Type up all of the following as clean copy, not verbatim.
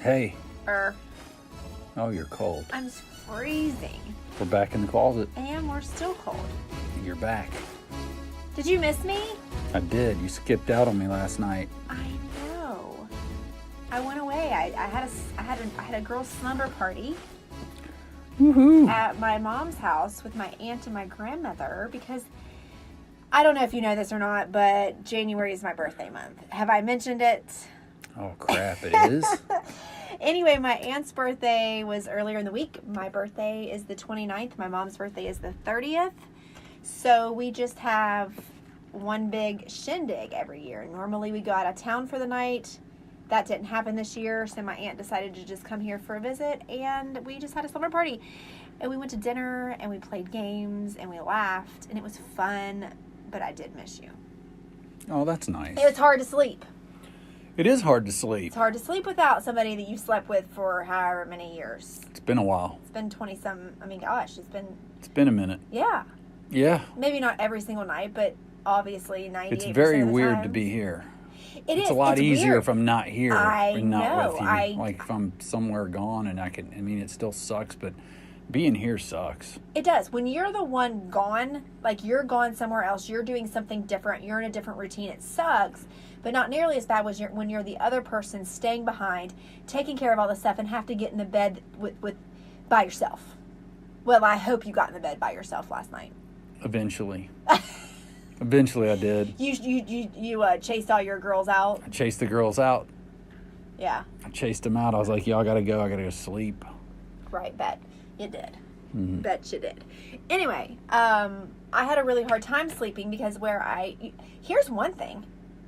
Hey. Er, Oh, you're cold. I'm freezing. We're back in the closet. And we're still cold. You're back. Did you miss me? I did. You skipped out on me last night. I know. I went away. I had a girls' slumber party Woohoo! at my mom's house with my aunt and my grandmother because I don't know if you know this or not, but January is my birthday month. Have I mentioned it? Oh, crap. It is? Anyway, my aunt's birthday was earlier in the week. My birthday is the 29th. My mom's birthday is the 30th. So we just have one big shindig every year. Normally we go out of town for the night. That didn't happen this year, so my aunt decided to just come here for a visit, and we just had a slumber party. And we went to dinner, and we played games, and we laughed, and it was fun, but I did miss you. Oh, that's nice. It was hard to sleep. It is hard to sleep. It's hard to sleep without somebody that you slept with for however many years. It's been a while. It's been 20-some, I mean, gosh, It's been a minute. yeah. Yeah. Maybe not every single night, but obviously 98% It's very of the weird time. to be here. It's a lot easier weird. if I'm not here I and not know. with you. Like if I'm somewhere gone and it still sucks, but being here sucks. It does. When you're the one gone, like you're gone somewhere else, you're doing something different, you're in a different routine, it sucks, but not nearly as bad as when you're the other person staying behind, taking care of all the stuff, and have to get in the bed with by yourself. Well, I hope you got in the bed by yourself last night. Eventually. Eventually I did. You chased all your girls out? I chased the girls out. Yeah. I chased them out. I was like, y'all gotta go. I gotta go sleep. Right, bet you did. Mm-hmm. Bet you did. Anyway, I had a really hard time sleeping because here's one thing.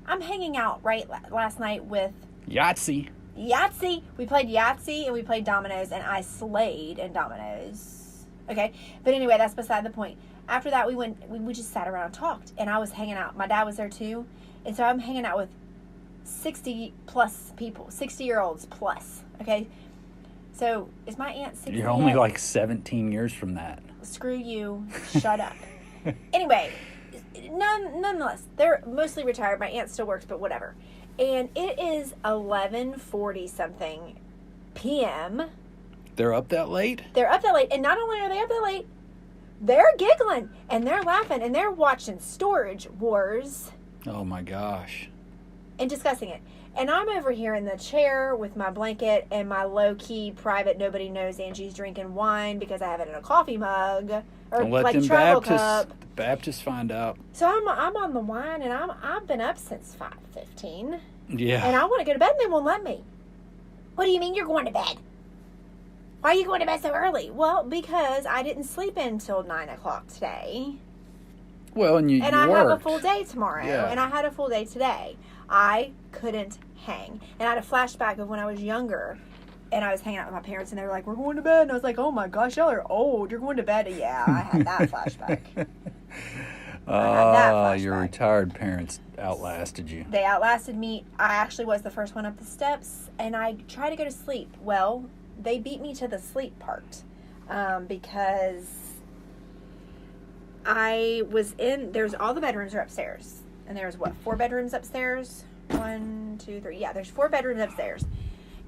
I'm hanging out last night with Yahtzee. We played Yahtzee and we played dominoes, and I slayed in dominoes. Okay, but anyway, that's beside the point. After that, we just sat around and talked, and I was hanging out. My dad was there too, and so I'm hanging out with 60 plus people, 60-year-olds plus. Okay, so is my aunt 60? You're only like 17 years from that. Screw you. Shut up. Anyway, nonetheless, they're mostly retired. My aunt still works, but whatever. And it is 11:40 something p.m. They're up that late? They're up that late, and not only are they up that late, they're giggling and they're laughing and they're watching Storage Wars. Oh my gosh. And discussing it. And I'm over here in the chair with my blanket and my low-key, private, nobody knows Angie's drinking wine because I have it in a coffee mug or Don't let like them travel cup. the Baptists find out. So I'm on the wine, and I've been up since 5:15. Yeah. And I want to go to bed, and they won't let me. What do you mean you're going to bed? Why are you going to bed so early? Well, because I didn't sleep until 9 o'clock today. Well, and you And I worked. have a full day tomorrow. Yeah. And I had a full day today. I couldn't hang. And I had a flashback of when I was younger. And I was hanging out with my parents, and they were like, we're going to bed. And I was like, oh my gosh, y'all are old. You're going to bed. Yeah, I had that flashback. Your retired parents outlasted you. They outlasted me. I actually was the first one up the steps, and I tried to go to sleep. Well, they beat me to the sleep part because there's all the bedrooms are upstairs. And there's 4 bedrooms upstairs? 1, 2, 3. Yeah, there's 4 bedrooms upstairs.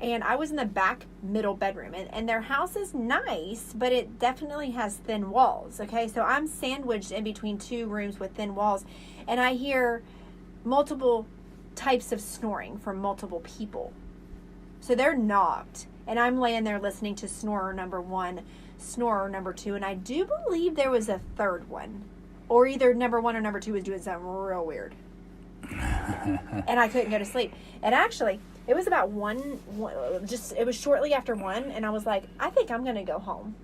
And I was in the back middle bedroom. And their house is nice, but it definitely has thin walls. Okay, so I'm sandwiched in between 2 rooms with thin walls. And I hear multiple types of snoring from multiple people. So they're knocked. And I'm laying there listening to snorer number 1, snorer number 2. And I do believe there was a third one. Or either number 1 or number 2 was doing something real weird. And I couldn't go to sleep. And actually, it was about it was shortly after 1, and I was like, I think I'm going to go home.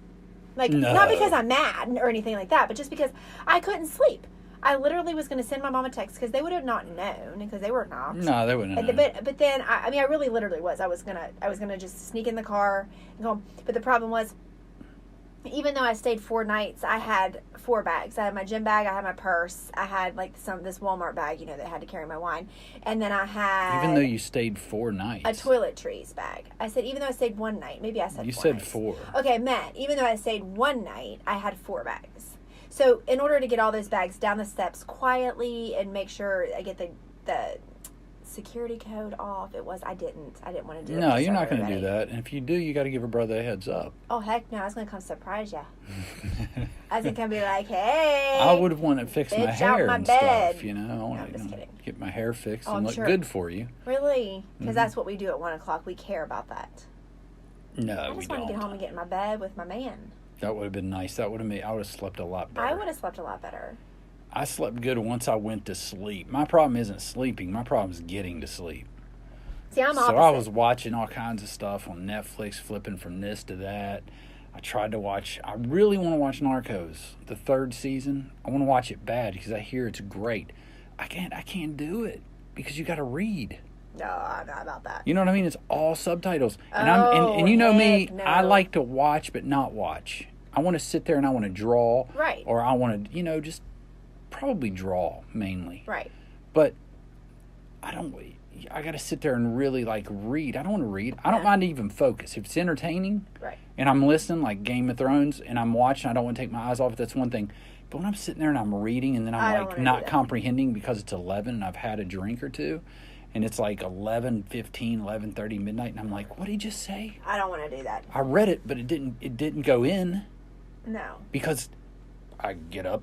Like, No. not because I'm mad or anything like that, but just because I couldn't sleep. I literally was going to send my mom a text because they would have not known because they were knocked. No, they wouldn't have known. But then, I really literally was. I was gonna just sneak in the car and go home. But the problem was, even though I stayed 4 nights, I had 4 bags. I had my gym bag, I had my purse, I had like this Walmart bag, that had to carry my wine, and then I had. Even though you stayed 4 nights. A toiletries bag. I said even though I stayed 1 night, maybe I said. You 4 said nights. 4. Okay, Matt. Even though I stayed 1 night, I had 4 bags. So in order to get all those bags down the steps quietly and make sure I get the security code off. I didn't want to do it. No, you're not going to do that. And if you do, you got to give her brother a heads up. Oh, heck no. I was going to come surprise you. I was going to come be like, hey. I would have wanted to fix my hair my and bed. stuff, you know. I want I'm just kidding. Get my hair fixed Oh, and I'm look sure. good for you. Really? Because that's what we do at 1 o'clock. We care about that. No, I we just want don't. to get home and get in my bed with my man. That would have been nice. That would have made. I would have slept a lot better. I would have slept a lot better. I slept good once I went to sleep. My problem isn't sleeping. My problem is getting to sleep. See, I'm opposite. So I was watching all kinds of stuff on Netflix, flipping from this to that. I really want to watch Narcos, the 3rd season. I want to watch it bad because I hear it's great. I can't do it because you got to read. No, I'm not about that. You know what I mean? It's all subtitles. And Oh, you know me, heck no. I like to watch but not watch. I want to sit there and I want to draw. Right. Or I want to, just probably draw mainly. Right. But I got to sit there and really read. I don't want to read. I don't mind to even focus. If it's entertaining Right. and I'm listening like Game of Thrones and I'm watching, I don't want to take my eyes off it. That's one thing. But when I'm sitting there and I'm reading and then I don't I'm wanna not do that. comprehending because it's 11 and I've had a drink or two and it's like 11:15, 11:30 midnight and I'm like, what did he just say? I don't want to do that. I read it, but it didn't go in No. because I get up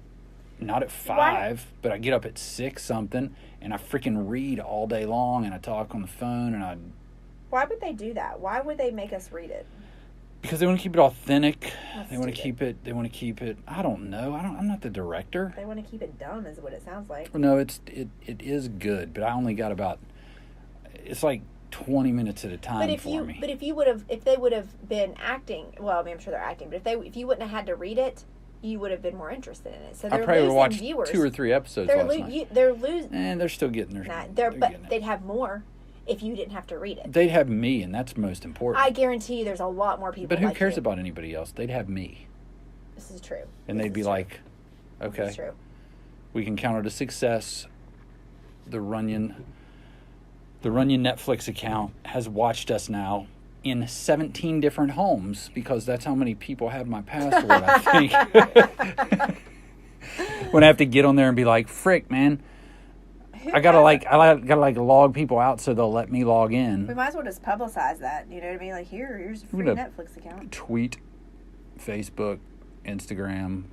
not at 5, but I get up at 6 something and I freaking read all day long and I talk on the phone and Why would they do that? Why would they make us read it? because they want to keep it authentic. That's They want to stupid. keep it. I don't know. I'm not the director. They want to keep it dumb, is what it sounds like. No, it is good, but I only got about. It's like 20 minutes at a time But for me. if they would have been acting, well, I mean, I'm sure they're acting, but if you wouldn't have had to read it, you would have been more interested in it. So I they're probably losing watched viewers. 2 or 3 episodes They're last night. they're losing. And they're still getting their. Nah, they're but getting it. they'd have more if you didn't have to read it. They'd have me, and that's most important. I guarantee you, there's a lot more people. But who like cares you. about anybody else? They'd have me, This is true. and they'd be like, "This "Okay, is true." we can count it a success. The Runyon Netflix account has watched us now in 17 different homes because that's how many people have my password, I think. When I have to get on there and be like, frick, man, I gotta log people out so they'll let me log We in. might as well just publicize that. You know what I mean? Like, here's a free gonna- Netflix account. Tweet, Facebook, Instagram,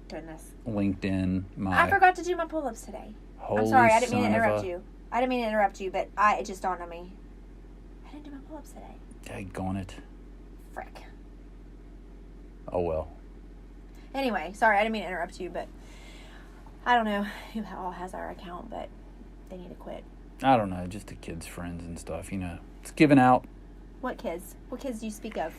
Goodness. LinkedIn, I forgot to do my pull-ups today. holy I'm sorry, I didn't mean to son of interrupt a- you. I didn't mean to interrupt you, but it just dawned on me. I didn't do my pull-ups today. Daggone it. Frick. Oh well. Anyway, sorry, I didn't mean to interrupt you, but I don't know who all has our account, but they need to quit. I don't know, just the kids' friends and stuff, It's given out. What kids? What kids do you speak of?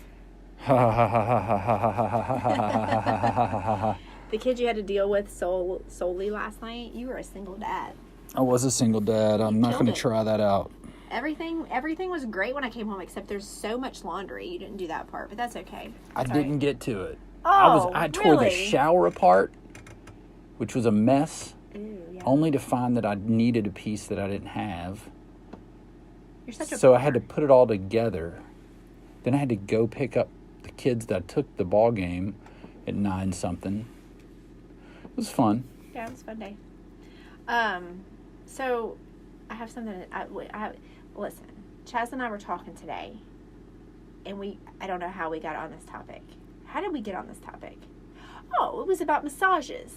The kid you had to deal with solely last night? You were a single dad. I was a single dad. I'm not killed going to it. try that out. Everything was great when I came home, except there's so much laundry. You didn't do that part, but that's okay. I It's all right. didn't get to it. Oh, I tore the really? shower apart, which was a mess, Ooh, yeah. only to find that I needed a piece that I didn't have. You're such a So I had to put it all together. Then I had to go pick up the kids that took the ball game at 9 something. It was fun. Yeah, it was a fun day. So I have something. Listen, Chaz and I were talking today, and I don't know how we got on this topic. How did we get on this topic? Oh, it was about massages.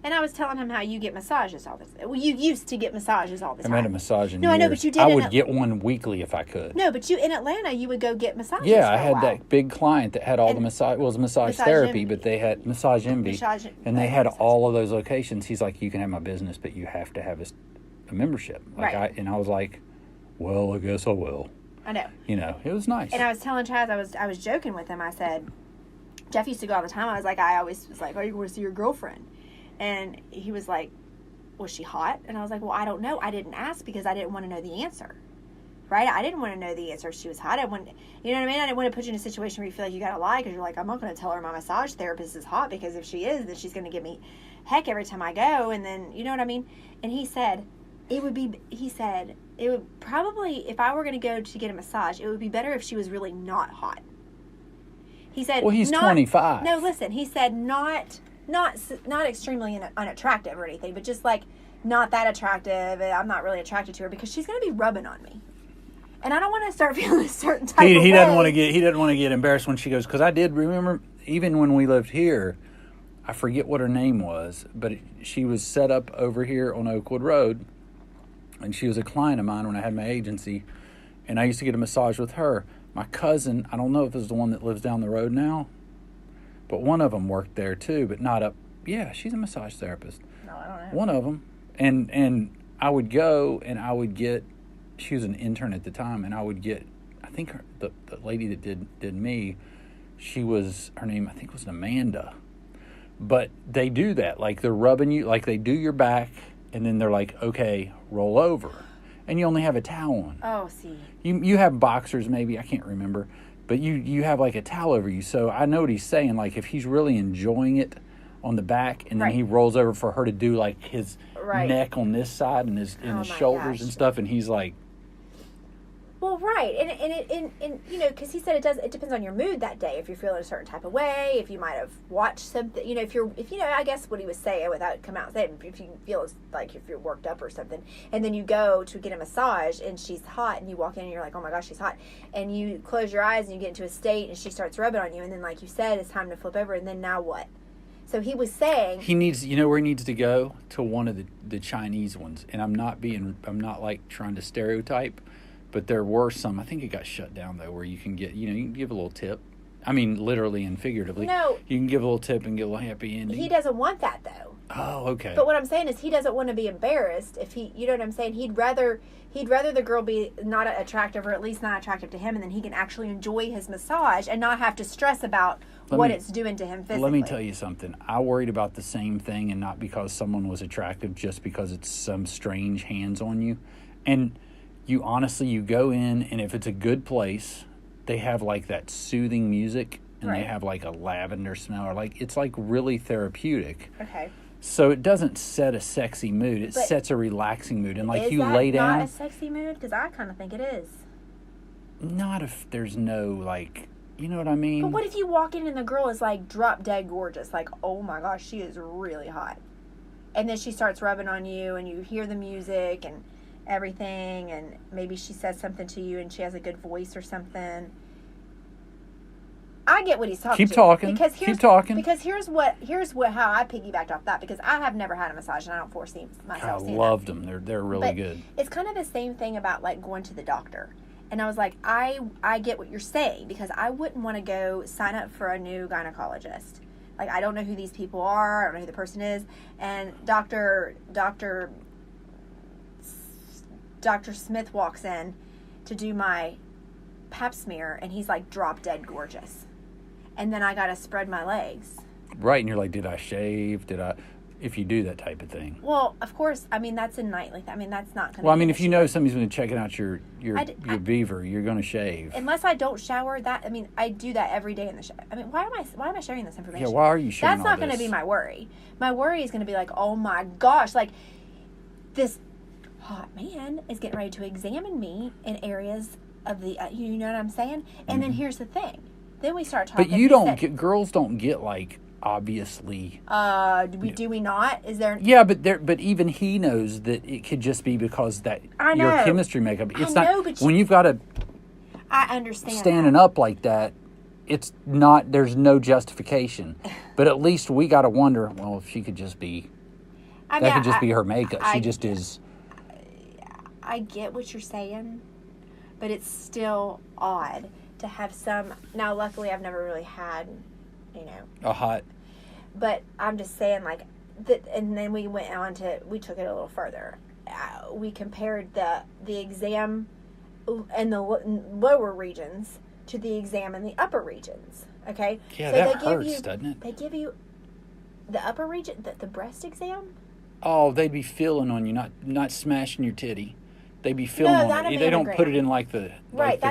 And I was telling him how you get massages all the time. Well, you used to get massages all the I time. made a massage in No, I know, years. but you did I in would a- get one weekly if I could. No, but in Atlanta, you would go get massages. Yeah, for I a had while. that big client that had all the And- massage. Well, it was massage Massage therapy, Envy. but they had Massage Envy, Massage- and they had massage. all of those locations. He's like, "You can have my business, but you have to have a membership." Like Right. I was like, "Well, I guess I will." I know. It was nice. And I was telling Chaz, I was joking with him. I said, Jeff used to go all the time. I always was like, "Oh, you want to see your girlfriend?" And he was like, "Was she hot?" And I was like, "Well, I don't know. I didn't ask because I didn't want to know the answer." Right? I didn't want to know the answer if she was hot. You know what I mean? I didn't want to put you in a situation where you feel like you got to lie because you're like, I'm not going to tell her my massage therapist is hot because if she is, then she's going to give me heck every time I go. And then, you know what I mean? And he said, it would probably, if I were going to go to get a massage, it would be better if she was really not hot. He said, well, he's 25. No, listen, he said not extremely unattractive or anything, but just like not that attractive, and I'm not really attracted to her because she's going to be rubbing on me. And I don't want to start feeling a certain type of way. He doesn't want to get embarrassed when she goes, because I did remember, even when we lived here, I forget what her name was, but she was set up over here on Oakwood Road, and she was a client of mine when I had my agency, and I used to get a massage with her. My cousin, I don't know if it's the one that lives down the road now, but one of them worked there too, but not up. Yeah, she's a massage therapist. No, I don't know. One of them. And I would go and I would get, she was an intern at the time, and I would get, I think the lady that did me, her name I think was Amanda. But they do that, like they're rubbing you, like they do your back, and then they're like, okay, roll over. And you only have a towel on. Oh, see. You have boxers maybe, I can't remember. But you have like a towel over you. So I know what he's saying. Like if he's really enjoying it on the back, and then he rolls over for her to do like his neck on this side and his shoulders and stuff, and he's like, well, right, and you know, because he said it depends on your mood that day. If you're feeling a certain type of way, if you might have watched something, you know, if you know, I guess what he was saying without come out and saying, if you feel like if you're worked up or something, and then you go to get a massage and she's hot, and you walk in and you're like, oh my gosh, she's hot, and you close your eyes and you get into a state and she starts rubbing on you, and then like you said, it's time to flip over, and then now what? So he was saying he needs, you know where he needs to go? To one of the Chinese ones. And I'm not like trying to stereotype, but there were some, I think it got shut down though, where you can get, you know, you can give a little tip. I mean, literally and figuratively. No. You can give a little tip and get a little happy ending. He doesn't want that though. Oh, okay. But what I'm saying is he doesn't want to be embarrassed if he, you know what I'm saying? He'd rather the girl be not attractive, or at least not attractive to him, and then he can actually enjoy his massage and not have to stress about what it's doing to him physically. Let me tell you something. I worried about the same thing, and not because someone was attractive, just because it's some strange hands on you. And you honestly, you go in, and if it's a good place, they have like that soothing music, and they have like a lavender smell, or like, it's like really therapeutic. Okay. So it doesn't set a sexy mood. It sets a relaxing mood. And like you lay down. Is that not a sexy mood? Because I kind of think it is. Not if there's no like, you know what I mean? But what if you walk in and the girl is like drop dead gorgeous? Like, oh my gosh, she is really hot. And then she starts rubbing on you, and you hear the music and everything, and maybe she says something to you and she has a good voice or something. I get what he's talking. Keep talking. Because here's what how I piggybacked off that, because I have never had a massage and I don't foresee myself seeing loved them. They're really good. It's kind of the same thing about like going to the doctor. And I was like, I get what you're saying, because I wouldn't want to go sign up for a new gynecologist. Like, I don't know who these people are. I don't know who the person is. And Dr. Smith walks in to do my pap smear, and he's like drop dead gorgeous. And then I got to spread my legs. Right, and you're like, did I shave? If you do that type of thing. Well, of course, I mean, that's a nightly thing. I mean, that's not going to Well, I mean, if you know somebody's going to check out your beaver, you're going to shave. Unless I don't shower, I do that every day in the shower. I mean, why am I sharing this information? Yeah, why are you sharing That's not going to be my worry. My worry is going to be like, oh my gosh, like this hot man is getting ready to examine me in areas of the, you know what I'm saying? And then here's the thing. Then we start talking. But girls don't get like, obviously. Do we not? Is there? Yeah, but even he knows that it could just be because that your chemistry makeup. It's not when you've got a. I understand. Standing up like that, it's not. There's no justification. But at least we got to wonder. Well, if she could just be. That could just be her makeup. She just is. I get what you're saying, but it's still odd to have some. Now, luckily, I've never really had, a hot. But I'm just saying, like, and then we went on to, we took it a little further. We compared the exam in the lower regions to the exam in the upper regions. Okay. Yeah, so that hurts, doesn't it? They give you the upper region, the breast exam. Oh, they'd be feeling on you, not smashing your titty. They'd be feeling on it. They don't put it in like the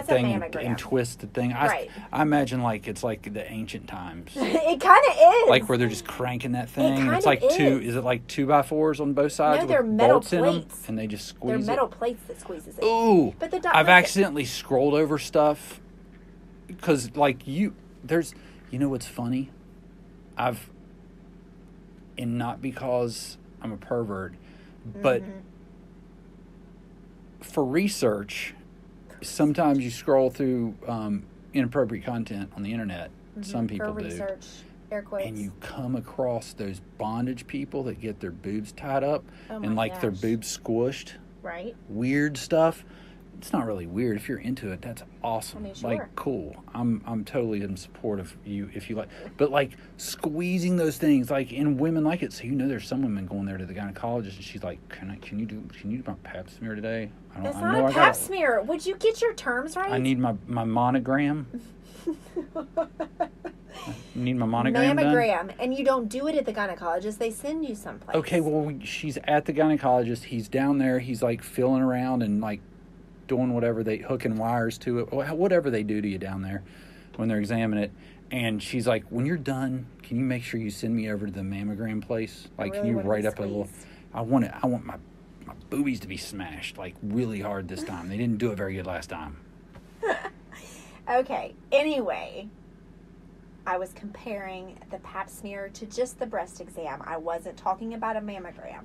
thing and twist the thing. I imagine like it's like the ancient times. It kind of is. Like where they're just cranking that thing. It's like two. Is it like 2x4s on both sides? No, they're metal plates. In them, and they just squeeze it. They're metal plates that squeezes it. Ooh. But I've accidentally scrolled over stuff because like there's what's funny? And not because I'm a pervert, But for research, sometimes you scroll through inappropriate content on the internet. Some people for do. research, air quotes. And you come across those bondage people that get their boobs tied up and like their boobs squished. Right. Weird stuff. It's not really weird. If you're into it, that's awesome. I mean, sure. Like, cool. I'm totally in support of you if you like. But like squeezing those things, like, and women like it. So there's some women going there to the gynecologist, and she's like, "Can you do my Pap smear today?" That's not a Pap smear. Would you get your terms right? I need my monogram. Need my monogram Mammogram, done? and you don't do it at the gynecologist. They send you someplace. Okay, well, she's at the gynecologist. He's down there. He's like feeling around and like doing whatever they hooking wires to it, whatever they do to you down there when they're examining it. And she's like, "When you're done, can you make sure you send me over to the mammogram place? Like, really can you write up squeezed. a little? I want my boobies to be smashed like really hard this time. They didn't do it very good last time." Okay. Anyway, I was comparing the Pap smear to just the breast exam. I wasn't talking about a mammogram.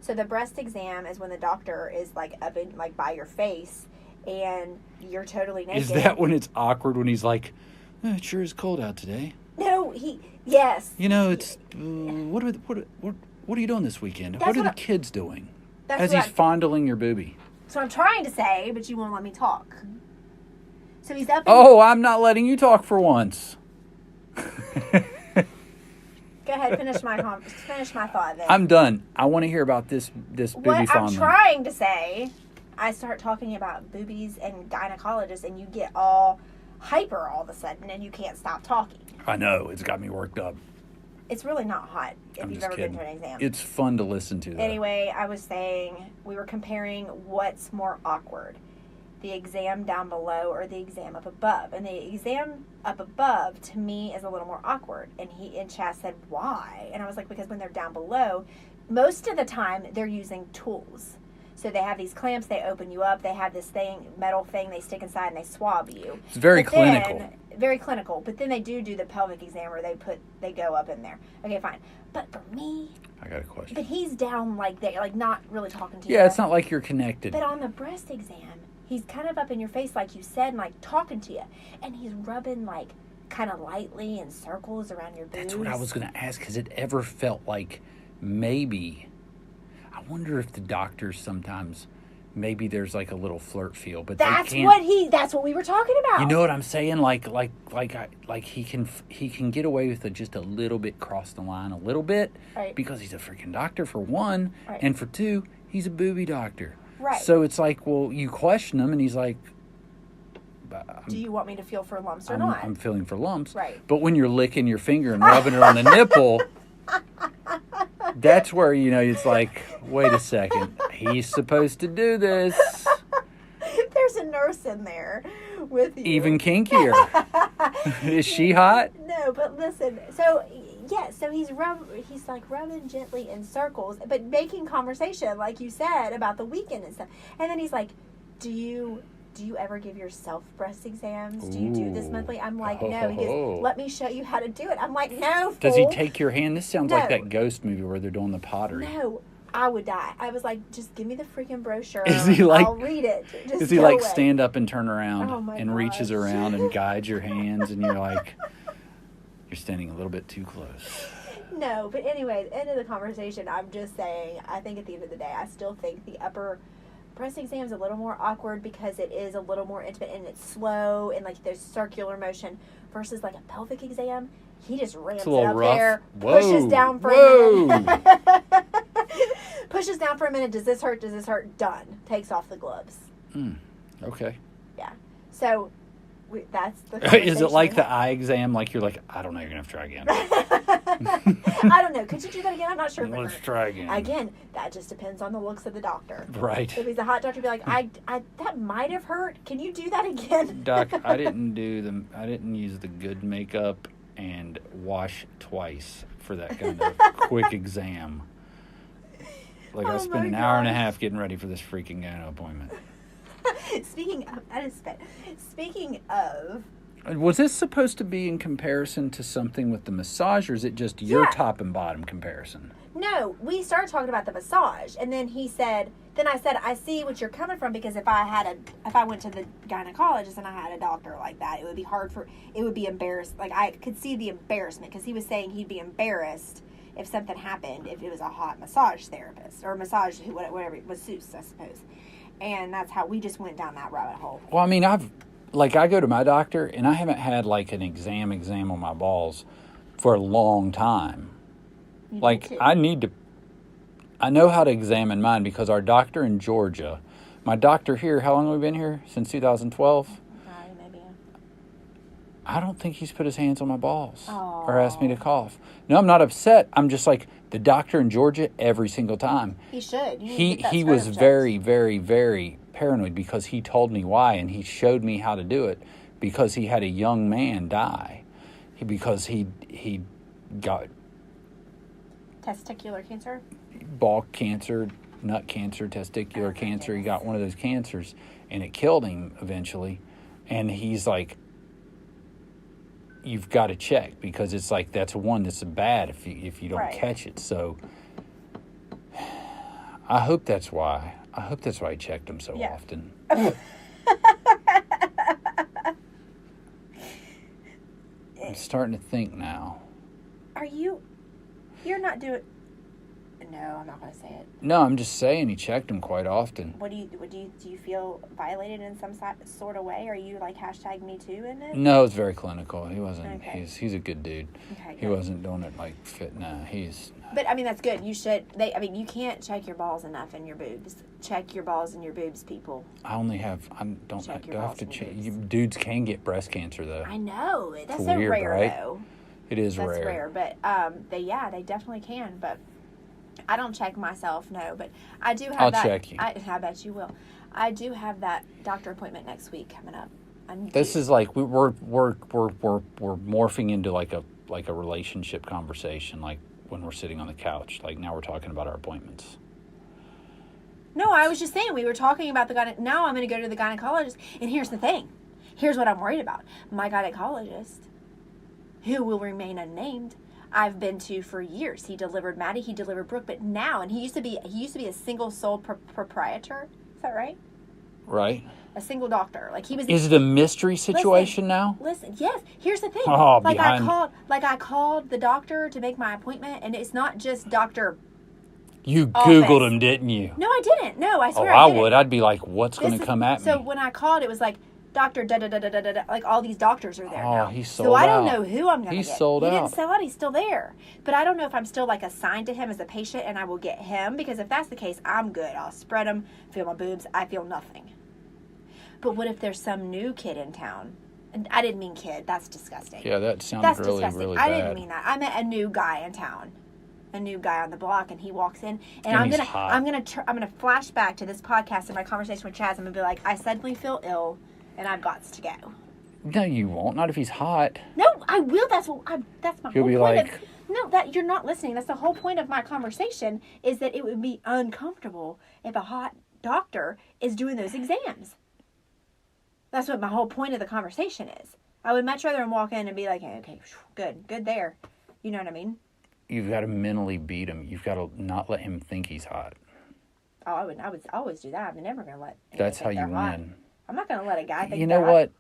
So the breast exam is when the doctor is like up in, like by your face, and you're totally naked. Is that when it's awkward when he's like, "It sure is cold out today"? No, yes. It's what are you doing this weekend? What are the kids doing? As he's fondling your boobie. So I'm trying to say, but you won't let me talk. So he's up. I'm not letting you talk for once. Go ahead, finish my thought then. I'm done. I want to hear about this booby fondling. What I'm trying to say, I start talking about boobies and gynecologists, and you get all hyper all of a sudden, and you can't stop talking. I know. It's got me worked up. It's really not hot if you've ever been to an exam. It's fun to listen to, though. Anyway, I was saying we were comparing what's more awkward, the exam down below or the exam up above. And the exam up above, to me, is a little more awkward. And Chaz said, why? And I was like, because when they're down below, most of the time they're using tools. So they have these clamps, they open you up, they have this metal thing they stick inside and they swab you. It's very clinical. Very clinical. But then they do the pelvic exam where they go up in there. Okay, fine. But for me, I got a question. But he's down like there, like not really talking to you. Yeah, it's not like you're connected. But on the breast exam, he's kind of up in your face like you said and like talking to you. And he's rubbing like kind of lightly in circles around your boobs. That's what I was going to ask. Has it ever felt like maybe... I wonder if the doctors sometimes, maybe there's like a little flirt feel, but that's they can't. That's what we were talking about. You know what I'm saying? Like he can get away with just a little bit, cross the line a little bit, right. Because he's a freaking doctor for one, right. And for two, he's a booby doctor. Right. So it's like, well, you question him, and he's like, do you want me to feel for lumps or not? I'm feeling for lumps. Right. But when you're licking your finger and rubbing it on the nipple. That's where, it's like, wait a second. He's supposed to do this. There's a nurse in there with you. Even kinkier. Is she hot? No, but listen. So, yeah, so he's like rubbing gently in circles, but making conversation, like you said, about the weekend and stuff. And then he's like, do you ever give yourself breast exams? Do you do this monthly? I'm like, no. He goes, let me show you how to do it. I'm like, no, fool. Does he take your hand? This sounds like that ghost movie where they're doing the pottery. No, I would die. I was like, just give me the freaking brochure. Is he like, I'll read it. Does he like stand up and turn around and gosh. reaches around and guides your hands and you're like, you're standing a little bit too close? No, but anyway, end of the conversation, I'm just saying, I think at the end of the day, I still think the upper breast exam is a little more awkward because it is a little more intimate and it's slow and like there's circular motion versus like a pelvic exam. He just ramps it up rough. there, Whoa. pushes down for a minute. Pushes down for a minute. Does this hurt? Does this hurt? Done. Takes off the gloves. Okay. Yeah. So that's the Is it like the eye exam? Like you're like, I don't know, you're going to have to try again. I don't know. Could you do that again? I'm not sure. Let's try again. Again, that just depends on the looks of the doctor. Right. If he's a hot doctor, be like, I that might have hurt. Can you do that again? Doc, I didn't use the good makeup and wash twice for that kind of quick exam. Like I spent an hour and a half getting ready for this freaking gyno appointment. Speaking of, Was this supposed to be in comparison to something with the massage, or is it just your top and bottom comparison? No, we started talking about the massage, and then he said, I said, I see what you're coming from, because if I went to the gynecologist and I had a doctor like that, it would be it would be embarrassed. Like, I could see the embarrassment, because he was saying he'd be embarrassed if something happened, if it was a hot massage therapist, or massage, whatever, masseuse, I suppose. And that's how we just went down that rabbit hole. Well, I mean, I go to my doctor, and I haven't had, like, an exam on my balls for a long time. Like, I know how to examine mine, because our doctor in Georgia, my doctor here, how long have we been here? Since 2012? Maybe. I don't think he's put his hands on my balls Aww. or asked me to cough. No, I'm not upset. I'm just like, the doctor in Georgia, every single time. He should. He was very, very, very paranoid, because he told me why, and he showed me how to do it, because he had a young man die. Because he got testicular cancer? Ball cancer, nut cancer, testicular cancer. He got one of those cancers, and it killed him eventually. And he's like, you've got to check, because it's like, that's one that's bad if you don't catch it. So I hope that's why. He checked him so often. I'm starting to think now. You're not doing... No, I'm not going to say it. No, I'm just saying he checked him quite often. Do you feel violated in some sort of way? Are you like #MeToo in it? No, it's very clinical. He wasn't. Okay. He's a good dude. Okay, he wasn't doing it like fit. No, he's. But I mean, that's good. You should. You can't check your balls enough and your boobs. Check your balls and your boobs, people. I only have. I have to check. Dudes can get breast cancer though. I know. That's it's so weird, rare right? though. It is That's rare. But they definitely can. But I don't check myself, no. But I do have I'll that. check you. I bet you will. I do have that doctor appointment next week coming up. This is like we're morphing into like a relationship conversation, like when we're sitting on the couch. Like now we're talking about our appointments. No, I was just saying we were talking about now I'm going to go to the gynecologist, and here's the thing. Here's what I'm worried about. My gynecologist, who will remain unnamed, I've been to for years. He delivered Maddie, he delivered Brooke, but now, and he used to be a single sold proprietor. Is that right? Right. A single doctor. Like he was. Is it a mystery situation now? Listen, yes. Here's the thing. Oh, I called the doctor to make my appointment, and it's not just Dr. You Googled him, didn't you? No, I didn't. No, I swear. I would. I'd be like, what's going to come at me? So when I called, it was like, Dr. da-da-da-da-da-da, like all these doctors are there now. He's sold out. So I don't know who I'm going to get. He's sold out. He didn't sell out. He's still there. But I don't know if I'm still like assigned to him as a patient and I will get him, because if that's the case, I'm good. I'll spread them, feel my boobs. I feel nothing. But what if there's some new kid in town? And I didn't mean kid. That's disgusting. Yeah, that sounds really disgusting. bad. I didn't mean that. I meant a new guy in town. A new guy on the block, and he walks in, and I'm gonna flash back to this podcast and my conversation with Chaz. I'm gonna be like, I suddenly feel ill, and I've got to go. No, you won't. Not if he's hot. No, I will. That's my You'll whole be point. like, No, that you're not listening. That's the whole point of my conversation, is that it would be uncomfortable if a hot doctor is doing those exams. That's what my whole point of the conversation is. I would much rather him walk in and be like, hey, okay, good there. You know what I mean? You've got to mentally beat him. You've got to not let him think he's hot. Oh, I would always do that. I'm never going to let. That's how you win. Hot. I'm not going to let a guy think. You know what?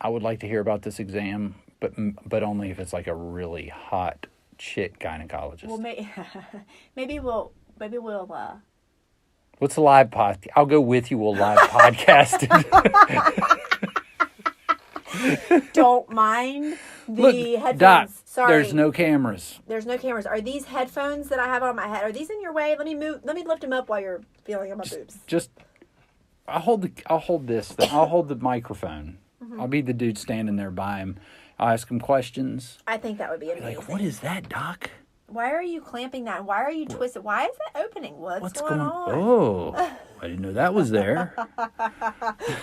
I would like to hear about this exam, but only if it's like a really hot chick gynecologist. Well, maybe we'll. What's a live podcast? I'll go with you. We'll live podcast. Don't mind the headphones. Doc, Sorry. there's no cameras. There's no cameras. Are these headphones that I have on my head? Are these in your way? Let me lift them up while you're feeling on my boobs. I'll hold this. I'll hold the microphone. Mm-hmm. I'll be the dude standing there by him. I'll ask him questions. I think that would be amazing. Like, what is that, Doc? Why are you clamping that? Why are you twisted? Why is that opening? What's going on? Oh, I didn't know that was there.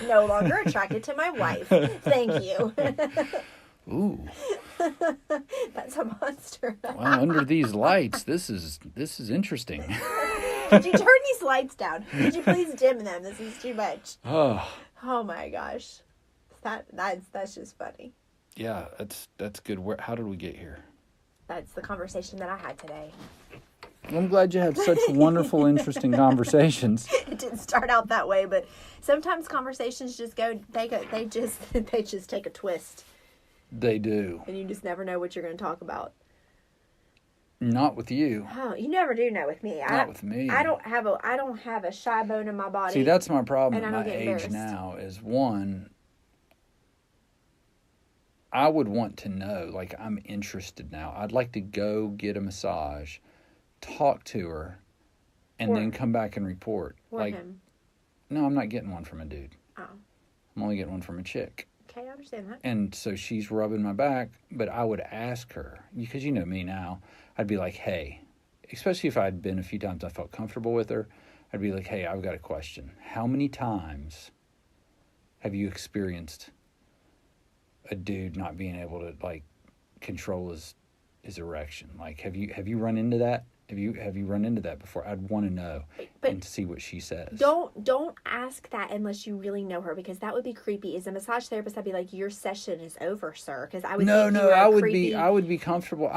No longer attracted to my wife. Thank you. Ooh. That's a monster. Well, under these lights, this is interesting. Could you turn these lights down? Could you please dim them? This is too much. Oh my gosh. That's just funny. Yeah, that's good. How did we get here? That's the conversation that I had today. Well, I'm glad you had such wonderful, interesting conversations. It didn't start out that way, but sometimes conversations just they just take a twist. They do. And you just never know what you're going to talk about. Not with you. Oh, you never do know with me. Not with me. I don't have a shy bone in my body. See, that's my problem and at my age now is one, I would want to know, like, I'm interested now. I'd like to go get a massage, talk to her, and then come back and report. Or like, him. No, I'm not getting one from a dude. Oh. I'm only getting one from a chick. Okay, I understand that. And so she's rubbing my back, but I would ask her, because you know me now, I'd be like, hey, especially if I'd been a few times I felt comfortable with her, I'd be like, hey, I've got a question. How many times have you experienced a dude not being able to, like, control his erection? Like, have you run into that? Have you run into that before? I'd want to know and see what she says. Don't ask that unless you really know her, because that would be creepy. As a massage therapist, I'd be like, your session is over, sir. Because I would I would be comfortable.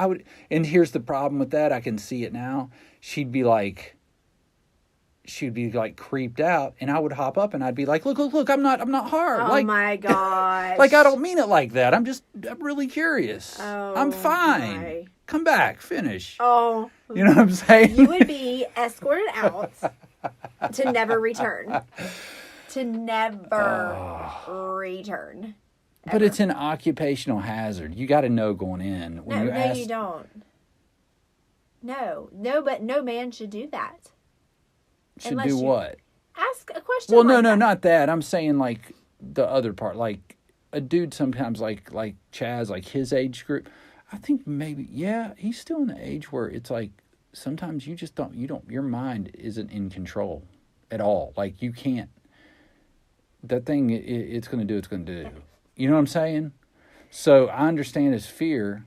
And here's the problem with that. I can see it now. She'd be like creeped out, and I would hop up and I'd be like, look, I'm not hard. Oh, like, my gosh. Like, I don't mean it like that. I'm really curious. Oh, I'm fine. my. Come back, finish. Oh. You know what I'm saying? You would be escorted out to never return. To never return. But it's an occupational hazard. You got to know going in. No, you don't. No, but no man should do that. Should do what? Ask a question. Well, no, not that. I'm saying, like, the other part. Like, a dude sometimes, like Chaz, like his age group, I think maybe, yeah, he's still in the age where it's like, sometimes you just your mind isn't in control at all. Like, you can't, that thing, it's going to do, it's going to do. You know what I'm saying? So I understand his fear,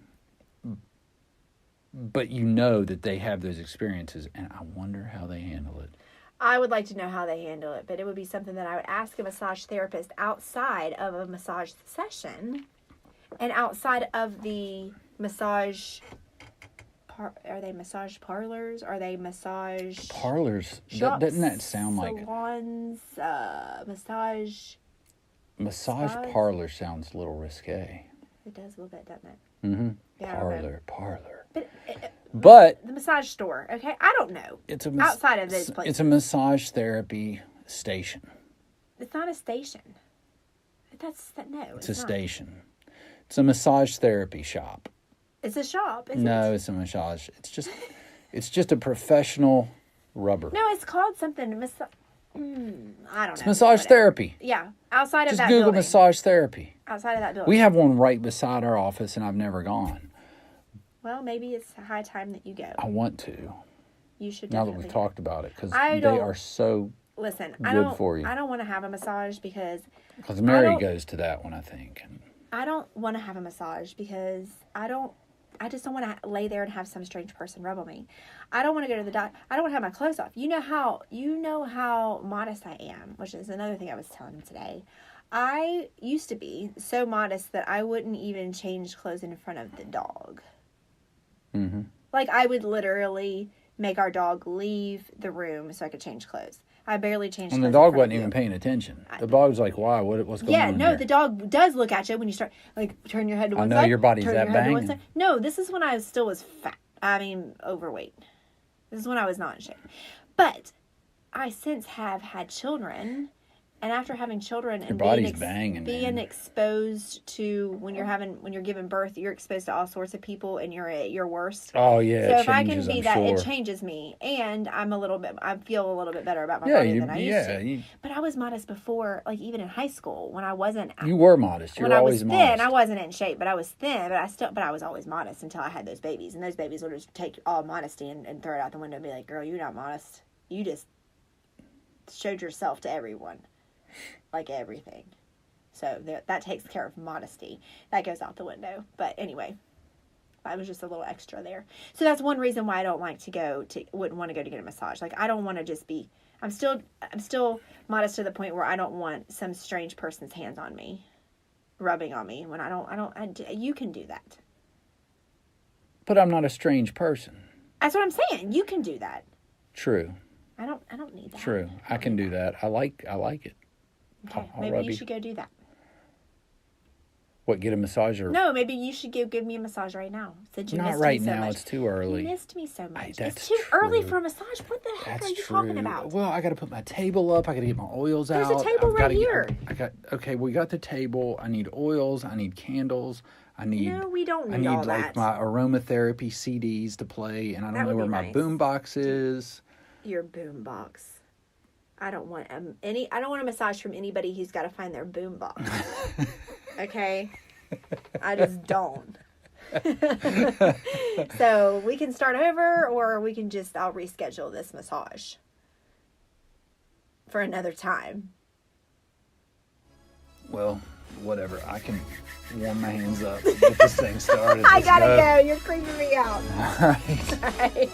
but you know that they have those experiences, and I wonder how they handle it. I would like to know how they handle it, but it would be something that I would ask a massage therapist outside of a massage session and outside of the massage. Are they massage parlors? Are they massage parlors? Shops, Doesn't that sound like salons? Massage parlor sounds a little risque. It does a little bit, doesn't it? Mm-hmm. Yeah, Parlor. But the massage store, okay? I don't know. It's outside of those places. It's a massage therapy station. It's not a station. No. It's a station. It's a massage therapy shop. It's a shop, isn't it? No, it's a massage. It's just a professional rubber. No, it's called something. I don't know. It's massage therapy. Yeah, outside of that building. Just Google massage therapy. Outside of that building. We have one right beside our office, and I've never gone. Well, maybe it's a high time that you go. I want to. You should now definitely. that we've talked about it, because they are so good for you. I don't want to have a massage because Mary goes to that one, I think. I don't want to have a massage because I just don't want to lay there and have some strange person rub on me. I don't want to go to the doctor. I don't want to have my clothes off. You know how modest I am, which is another thing I was telling him today. I used to be so modest that I wouldn't even change clothes in front of the dog. Mm-hmm. Like, I would literally make our dog leave the room so I could change clothes. I barely changed clothes. And the dog wasn't even paying attention. The dog's like, "Why? What's going on?" Yeah, no, the dog does look at you when you start, like, turn your head to one side. I know your body's that banging. No, this is when I still was fat. I mean, overweight. This is when I was not in shape. But I since have had children, and after having children and being exposed to when you're giving birth, you're exposed to all sorts of people, and you're at your worst. Oh yeah. So if I can be that, it changes me, and I feel a little bit better about my body than I used to. But I was modest before, like even in high school when I wasn't. You were modest. You were always modest. When I was thin, I wasn't in shape, but I was thin. But I was always modest until I had those babies, and those babies would just take all modesty and throw it out the window and be like, "Girl, you're not modest. You just showed yourself to everyone." Like everything. So that takes care of modesty. That goes out the window. But anyway, I was just a little extra there. So that's one reason why I don't wouldn't want to go to get a massage. Like, I don't want to just be, I'm still modest to the point where I don't want some strange person's hands on me. rubbing on me when you can do that. But I'm not a strange person. That's what I'm saying. You can do that. True. I don't need that. True. I can do that. I like it. Okay, I'll maybe rub you you. should go do that. What, get a massage or No, maybe you should give me a massage right now. Since you not missed right me so now, much. it's too early. You missed me so much. That's It's too early true. for a massage. What the heck That's are you true. talking about? Well, I got to put my table up. I got to get my oils out. There's a table I've right gotta here. Okay, we got the table. I need oils. I need candles. I need. No, we don't I need need all like that. my aromatherapy CDs to play, and I That don't know would where be my nice. boom box is. Your boom box. I don't want I don't want a massage from anybody who's got to find their boom box. Okay? I just don't. So we can start over, or I'll reschedule this massage for another time. Well, whatever. I can warm my hands up, get this thing started. I Let's gotta go. go. You're creeping me out. All right. All right.